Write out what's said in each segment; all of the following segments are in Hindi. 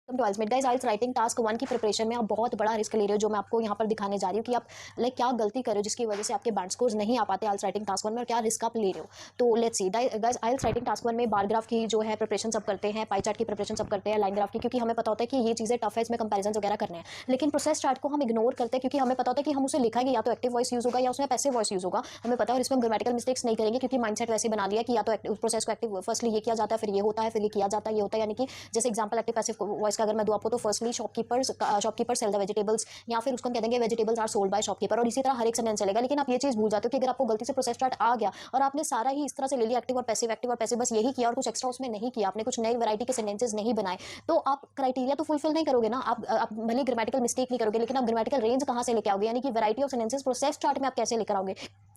To IELTS guys, IELTS writing task 1 की प्रिपरेशन में आप बहुत बड़ा रिस्क ले रहे हो, जो मैं आपको यहाँ पर दिखाने जा रही हूँ कि आप क्या गलती कर रहे हो जिसकी वजह से आपके बैंड स्कोर्स नहीं आ पाते आइल्स राइटिंग टास्क 1 में, और क्या रिस्क आप ले रहे हो। तो let's see guys, IELTS writing task 1 में बार ग्राफ की जो है प्रिपरेशन सब करते हैं, पाई चार्ट की प्रिपरेशन सब करते हैं, लाइन ग्राफ की, क्योंकि हमें पता होता है कि ये चीज़ें टफ है, इसमें कंपेरिजन वगैरह करने हैं। लेकिन प्रोसेस चार्ट को हम इग्नोर करते हैं, क्योंकि हमें पता होता है कि हम उसे लिखाएंगे या तो एक्टिव वॉइस यूज होगा या उसमें पैसिव वॉइस यूज होगा, हमें पता है, और इसमें हम ग्रामेटिकल मिस्टेक्स नहीं करेंगे, क्योंकि माइंडसेट वैसे बना लिया कि या तो प्रोसेस को एक्टिव फर्स्टली ये किया जाता है, फिर ये होता है, फिर ये किया जाता है, ये होता है। यानी कि जैसे एग्जांपल एक्टिव पैसिव वॉइस का अगर मैं दूं आपको, तो firstly shopkeeper sell the vegetables, या फिर उसको हम कह देंगे vegetables are sold by shopkeeper, और इसी तरह हर एक सेंटेंस चलेगा। लेकिन आप ये चीज़ भूल जाते हो कि अगर आपको गलती से प्रोसेस स्टार्ट आ गया और आपने सारा ही इस तरह से ले लिया, एक्टिव और पैसिव बस यही किया और कुछ एक्स्ट्रा उसमें नहीं किया, आपने कुछ नई वैरायटी के सेंटेंसेस नहीं बनाए, तो आप क्राइटेरिया तो फुलफिल नहीं करोगे ना। आप भले ग्रामेटिकल मिस्टेक नहीं करोगे, लेकिन आप ग्रामेटिकल रेंज कहाँ से लेके आओगे, यानी कि variety of sentences process chart में आप कैसे लेकर आओगे।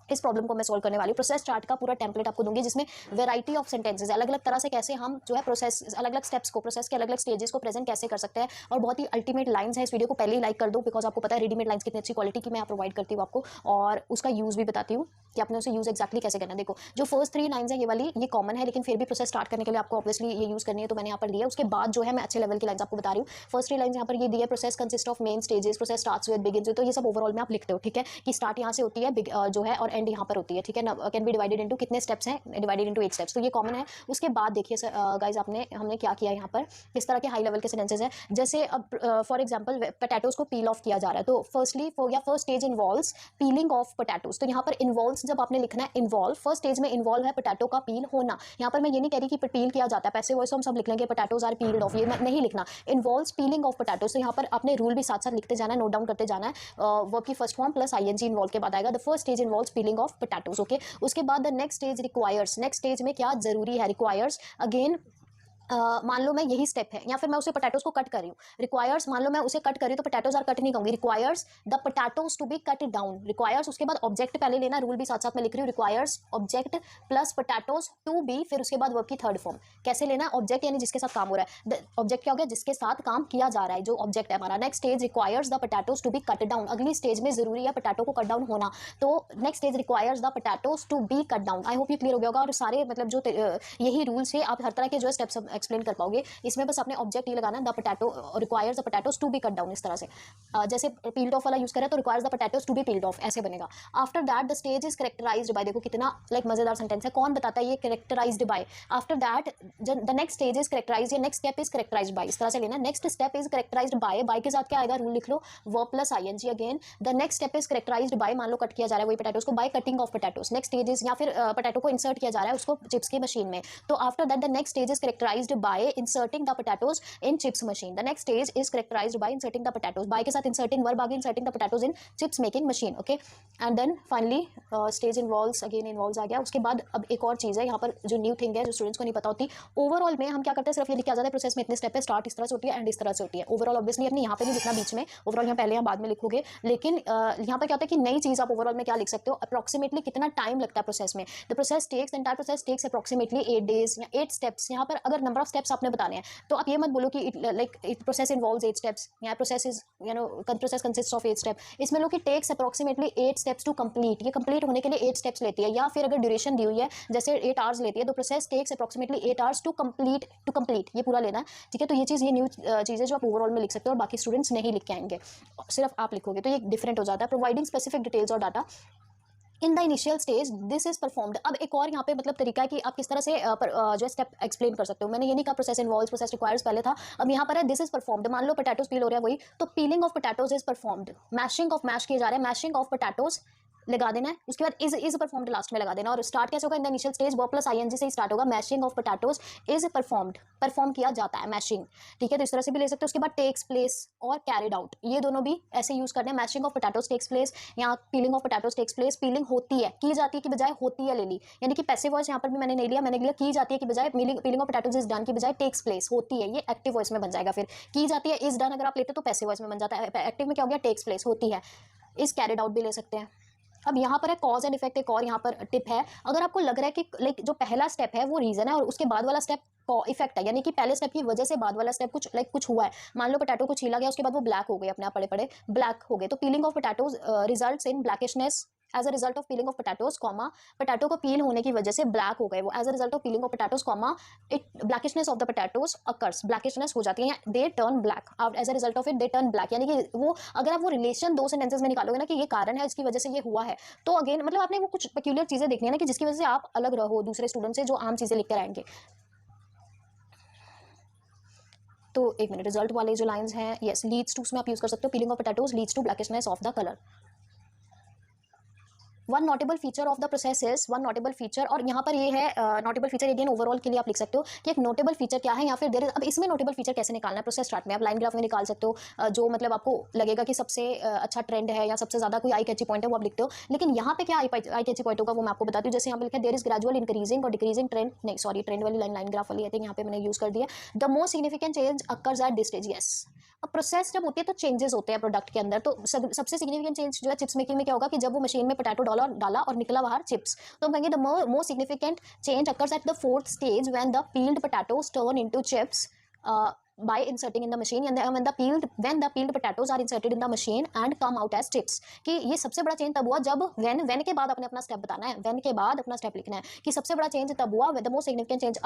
इस प्रॉब्लम को मैं सॉल्व करने वाली हूँ। प्रोसेस चार्ट का पूरा टेम्पलेट आपको दूंगी, जिसमें वैरायटी ऑफ सेंटेंसेस अलग अलग तरह से कैसे हम जो है प्रोसेस अलग अलग स्टेप्स को, प्रोसेस के अलग अलग स्टेजेस को प्रेजेंट कैसे कर सकते हैं, और बहुत ही अल्टीमेट लाइंस है। इस वीडियो को पहले ही लाइक कर दो, बिकॉज आपको पता है रेडीमेड लाइंस कितनी अच्छी क्वालिटी की मैं प्रोवाइड करती हूँ आपको, और उसका यूज भी बताती हूँ कि आपने उसे यूज एक्जैक्टली कैसे करना है। देखो, जो फर्स्ट 3 लाइंस है ये वाली, ये कॉमन है, लेकिन फिर भी प्रोसेस स्टार्ट करने के लिए आपको ऑब्वियसली ये यूज करनी है, तो मैंने यहाँ पर दिया। उसके बाद जो है मैं अच्छे लेवल की लाइंस आपको बता रही हूँ। फर्स्ट 3 लाइंस यहाँ पर ये दी है, process consist of main stages, process starts with, begins with, तो ये सब ओवरऑल में आप लिखते हो, ठीक है, कि स्टार्ट यहाँ से होती है, जो है, और एंड यहाँ पर होती है, ठीक है ना। कैन बी डिवाइडेड इनटू कितने स्टेप्स हैं, डिवाइडेड इनटू 8 स्टेप्स, तो ये कॉमन है। उसके बाद देखिए गाइस, हमने क्या किया यहाँ पर, किस तरह के हाई लेवल के सेंटेंसेस हैं। जैसे अब फॉर एग्जांपल पोटैटोज को पील ऑफ किया जा रहा है, तो firstly first stage involves peeling of potatoes, तो यहाँ पर इन्वॉल्व्स जब आपने लिखना है, इन्वॉल्व फर्स्ट स्टेज में इन्वॉल्व है पोटैटो का पील होना। यहाँ पर मैं ये नहीं कह रही कि पील किया जाता है, पैसे वॉइस हम सब लिख लेंगे पोटैटोज आर पील्ड ऑफ, ये नहीं लिखना, इन्वॉल्व्स पीलिंग ऑफ पोटैटोज। तो यहाँ पर आपने रूल भी साथ साथ लिखते जाना है, नोट डाउन करते जाना है, वर्ब की first form plus ING involve के बाद आएगा। The first stage involves peeling of potatoes, okay. उसके बाद the next stage requires, next stage में क्या जरूरी है, रिक्वायर्स अगेन, मान लो मैं यही स्टेप है, या फिर मैं उसे पोटैटोज को कट कर रही हूँ, रिक्वायर्स, मान लो मैं उसे कट कर रही हूँ, तो पोटैटोज आर कट नहीं कहूंगी, requires the potatoes to be cut down, requires, उसके बाद ऑब्जेक्ट पहले लेना, रूल भी साथ साथ में लिख रही हूँ, requires object plus potatoes to be, फिर उसके बाद वर्ब की थर्ड फॉर्म कैसे लेना है, ऑब्जेक्ट यानी जिसके साथ काम हो रहा है, ऑब्जेक्ट क्या हो गया, जिसके साथ काम किया जा रहा है, जो ऑब्जेक्ट है हमारा। Next stage requires the potatoes to be cut down, अगली स्टेज में जरूरी है पोटैटो को कट डाउन होना, तो next stage requires the potatoes to be cut down. I hope ये क्लियर हो गया होगा, और सारे मतलब जो यही रूल्स है, आप हर तरह के जो है स्टेप्स एक्सप्लेन कर पाओगे। इसमें बस आपने ऑब्जेक्ट ये लगाना, the potato requires the potatoes to be cut down, इस तरह से। जैसे पील्ड ऑफ वाला यूज करें तो requires the potatoes to be peeled off, ऐसे बनेगा। After that the stage is characterised by, देखो कितना मजेदार सेंटेंस है, कौन बताता है ये, characterised by. After that the next stage is characterised, या next step is characterised by, इस तरह से लेना। Next step is characterised by के साथ क्या आएगा, रूल लिख लो, verb plus ING again. The next step is characterised bye, मान लो कट किया जा रहा है वही पोटैटोज को, by cutting of potatoes. Next stage is, या फिर पोटैटो को इंसर्ट किया जा रहा है उसको चिप्स की मशीन में, तो after that the next stage is characterised by inserting the potatoes in chips machine. The next stage is characterized by inserting the potatoes, by के साथ inserting verb आ गया, inserting the potatoes in chips making machine, okay. And then finally stage involves, again involves आ गया। उसके बाद अब एक और चीज़ है यहाँ पर जो न्यू थिंग है, जो स्टूडेंट्स को नहीं पता होती। ओवरऑल में हम क्या करते हैं, सिर्फ ये लिखा जाता है प्रोसेस में इतने स्टेप है, स्टार्ट इस तरह से होती है, एंड इस तरह से होती है। ओवरऑल ऑब्वियसली अपने यहाँ पे नहीं लिखना बीच में, ओवरऑल यहाँ पहले या बाद में लिखोगे, लेकिन यहाँ पर क्या होता है कि नई चीज़ आप ओवरऑल में क्या लिख सकते हो, अप्रॉक्सीमेटली कितना टाइम लगता है प्रोसेस में। The process takes, entire process takes approximately 8 days या 8 स्टेप्स। यहाँ पर अगर नंबर ऑफ स्टेप्स आपने बताने हैं, तो आप ये मत बोलो कि it process involves 8 steps, या process is process consists of 8 steps। इसमें लो कि takes approximately 8 steps to complete, ये complete होने के लिए 8 steps लेती है, या फिर अगर ड्यूरेशन दी हुई है जैसे 8 hours लेती है, तो process takes approximately 8 hours to complete, ये पूरा लेना है, ठीक है। तो ये चीज़, ये न्यू चीज़ है जो आप ओवरऑल में लिख सकते हो, और बाकी स्टूडेंट्स नहीं लिख के आएंगे, सिर्फ आप लिखोगे, तो ये डिफरेंट हो जाता है। प्रोवाइडिंग स्पेसिफिक डिटेल्स और data in the initial stage this is performed. अब एक और यहाँ पे मतलब तरीका है कि आप किस तरह से जो है स्टेप एक्सप्लेन कर सकते हो। मैंने ये नहीं कहा प्रोसेस इन्वॉल्व्स, प्रोसेस रिक्वायर्स पहले था, अब यहाँ पर है दिस इज परफॉर्म्ड। मान लो पोटैटोज पील हो रहा है वही, तो peeling of potatoes is performed, mashing of, mash किए जा रहे हैं, मैशिंग ऑफ पोटैटोज लगा देना है, उसके बाद इज परफॉर्म्ड लास्ट में लगा देना। और स्टार्ट कैसे होगा, in the initial stage verb plus ING से ही स्टार्ट होगा, mashing of potatoes is performed, perform किया जाता है, मैशिंग, ठीक है। तो इस तरह से भी ले सकते हो। उसके बाद टेक्स प्लेस और कैरिड आउट, ये दोनों भी ऐसे यूज करने हैं। Mashing of potatoes takes place, यहाँ peeling of potatoes takes place, peeling होती है, की जाती है की बजाय होती है ले ली, यानी कि पैसिव वॉइस यहाँ पर भी मैंने नहीं लिया, मैंने लिया की जाती है की बजाय, piling of potatoes is done की बजाय टेक्स प्लेस होती है, ये एक्टिव वॉइस में बन जाएगा। फिर की जाती है इज डन अगर आप लेते तो पैसिव वॉइस में बन जाता है, एक्टिव में क्या हो गया, टेक्स प्लेस होती है, इज कैरिड आउट भी ले सकते हैं। अब यहाँ पर है कॉज एंड इफेक्ट, एक और यहाँ पर टिप है। अगर आपको लग रहा है कि जो पहला स्टेप है वो रीजन है और उसके बाद वाला स्टेप इफेक्ट है, यानी कि पहले स्टेप की वजह से बाद वाला स्टेप कुछ हुआ है, मान लो पोटैटो को छीला गया, उसके बाद वो ब्लैक हो गए, अपने आप पड़े पड़े ब्लैक हो गए, तो peeling of potatoes results in blackishness as a result of peeling of potatoes comma, potato को पील होने की वजह से ब्लैक हो गए वो, as a result of peeling of potatoes comma it blackishness of the potatoes occurs, blackishness हो जाती है, they turn black, as a result of it they turn black. यानी कि वो अगर आप वो रिलेशन दो सेंटेंसेस में निकालोगे ना कि ये कारण है इसकी वजह से ये हुआ है, तो अगेन मतलब आपने वो कुछ पेक्यूलियर चीजें देखनी है ना कि जिसकी वजह से आप अलग रहो दूसरे स्टूडेंट से जो आम चीजें लिख कर आएंगे। तो एक मिनट, रिजल्ट वाले जो लाइंस हैं, यस लीड्स टू उसमें आप यूज कर सकते हो, peeling of potatoes leads to blackishness of the colour. One notable feature of the process is, one notable feature, और यहाँ पर ये है नोटेबल फीचर अगेन ओवरऑल के लिए आप लिख सकते हो कि एक नोटेबल फीचर क्या है या फिर देर इज, अब इसमें नोटेबल फीचर कैसे निकालना है प्रोसेस चार्ट में, आप लाइन ग्राफ में निकाल सकते हो जो मतलब आपको लगेगा कि सबसे अच्छा ट्रेंड है या सबसे ज़्यादा कोई आई कैची पॉइंट है वो आप लिखते हो। लेकिन यहाँ पे क्या आई कैची पॉइंट होगा वो मैं आपको बताती हूँ। जैसे यहाँ पे लिखा है देर इज ग्रेजुअल इंक्रीजिंग और डिक्रीजिंग ट्रेंड, नहीं सॉरी ट्रेंड वाली लाइन लाइन ग्राफ वाली आई थिंक यहाँ पे मैंने यूज कर दिया। The most significant change occurs at this stage, yes. अब प्रोसेस जब होती है तो चेंजेस होते हैं प्रोडक्ट के अंदर, तो सबसे सिग्निफिकेंट चेंज जो है चिप्स मेकिंग में क्या होगा कि जब वो मशीन में पोटैटो डाला और निकला बाहर चिप्स, तो हम कहेंगे the most significant change occurs at the fourth stage when the peeled potatoes turn into chips by inserting in the machine, and when the peeled potatoes are inserted in the machine and come out as chips। कि ये सबसे बड़ा चेंज तब हुआ जब when के बाद अपने अपना स्टेप बताना है, when के बाद अपना स्टेप लिखना है कि सबसे बड़ा चेंज तब हुआ, the most significant change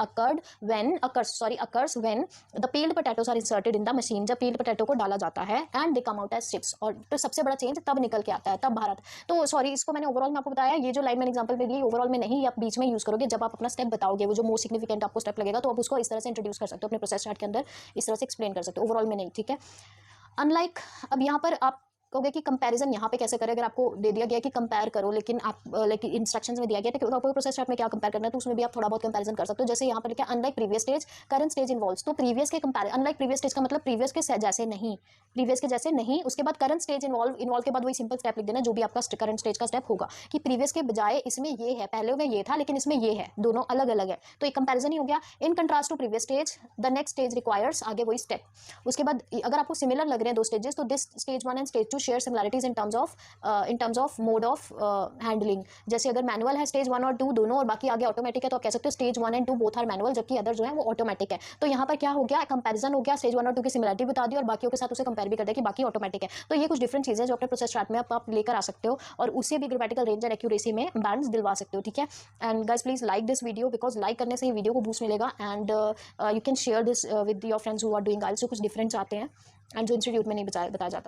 occurs when the peeled potatoes are inserted in the machine, जब peeled potato को डाला जाता है and they come out as chips, और तो सबसे बड़ा चेंज तब निकल के आता है, तब भारत। तो सॉरी इसको मैंने ओवरऑल में आपको बताया, ये जो लाइन मैंने एग्जांपल में दी ओवरऑल में नहीं, आप बीच में यूज करोगे जब आप अपना स्टेप बताओगे, वो जो मोस्ट सिग्निफिकेंट आपको स्टेप लगेगा तो आप उसको इस तरह से इंट्रोड्यूस कर सकते हो अपने प्रोसेस चार्ट के अंदर, इस तरह से एक्सप्लेन कर सकते हो, ओवरऑल में नहीं, ठीक है। अनलाइक अब यहाँ पर आप कहोगे कि कंपैरिजन यहाँ पे कैसे करें, अगर आपको दे दिया गया कि कंपेयर करो, लेकिन आप लाइक इंस्ट्रक्शंस में दिया गया तो आपको प्रोसेस चार्ट में क्या कंपेयर करना है, तो उसमें भी आप थोड़ा बहुत कंपैरिजन कर सकते हो। जैसे यहाँ पर लिखा है unlike previous stage current stage involves, तो प्रीवियस के कंपेयर, अनलाइक प्रीवियस स्टेज का मतलब प्रीवियस के जैसे नहीं, प्रीवियस के जैसे नहीं, उसके बाद करंट स्टेज इन्वॉल्व के बाद वही सिंपल स्टेप लिख देना जो भी आपका करंट स्टेज का स्टेप होगा कि प्रीवियस के बजाय इसमें ये है, पहले में ये था लेकिन इसमें ये है, दोनों अलग अलग है, तो एक कंपैरिजन ही हो गया। In contrast to previous stage the next stage requires, आगे वही स्टेप। उसके बाद अगर आपको सिमिलर लग रहे हैं दो स्टेजेस, तो this stage 1 and stage 2 share similarities in terms of mode of handling। जैसे अगर मैनुअल है स्टेज 1 और 2 दोनों और बाकी आगे ऑटोमेटिक है, तो आप कह सकते हो stage 1 and 2 both are manual, जबकि अदर जो है वो ऑटोमेटिक है। तो यहाँ पर क्या हो गया, कंपैरिजन हो गया, स्टेज 1 और 2 की सिमिलरिटी बता दी और बाकियों के साथ उसे कंपेयर भी कर दिया कि बाकी ऑटोमेटिक है। तो ये कुछ डिफरेंट चीजें जो अपने प्रोसेस चार्ट में आप लेकर आ सकते हो और उससे भी ग्रामेटिकल रेंज एंड एक्यूरेसी में बैलेंस दिलवा सकते हो, ठीक है। And guys please like this video, because like करने से ही वीडियो को बूस्ट मिलेगा, and you can share this with your friends who are doing IELTS, जो कुछ डिफरेंट चाहते हैं एंड जो इंस्टीट्यूट में नहीं बताया जाता।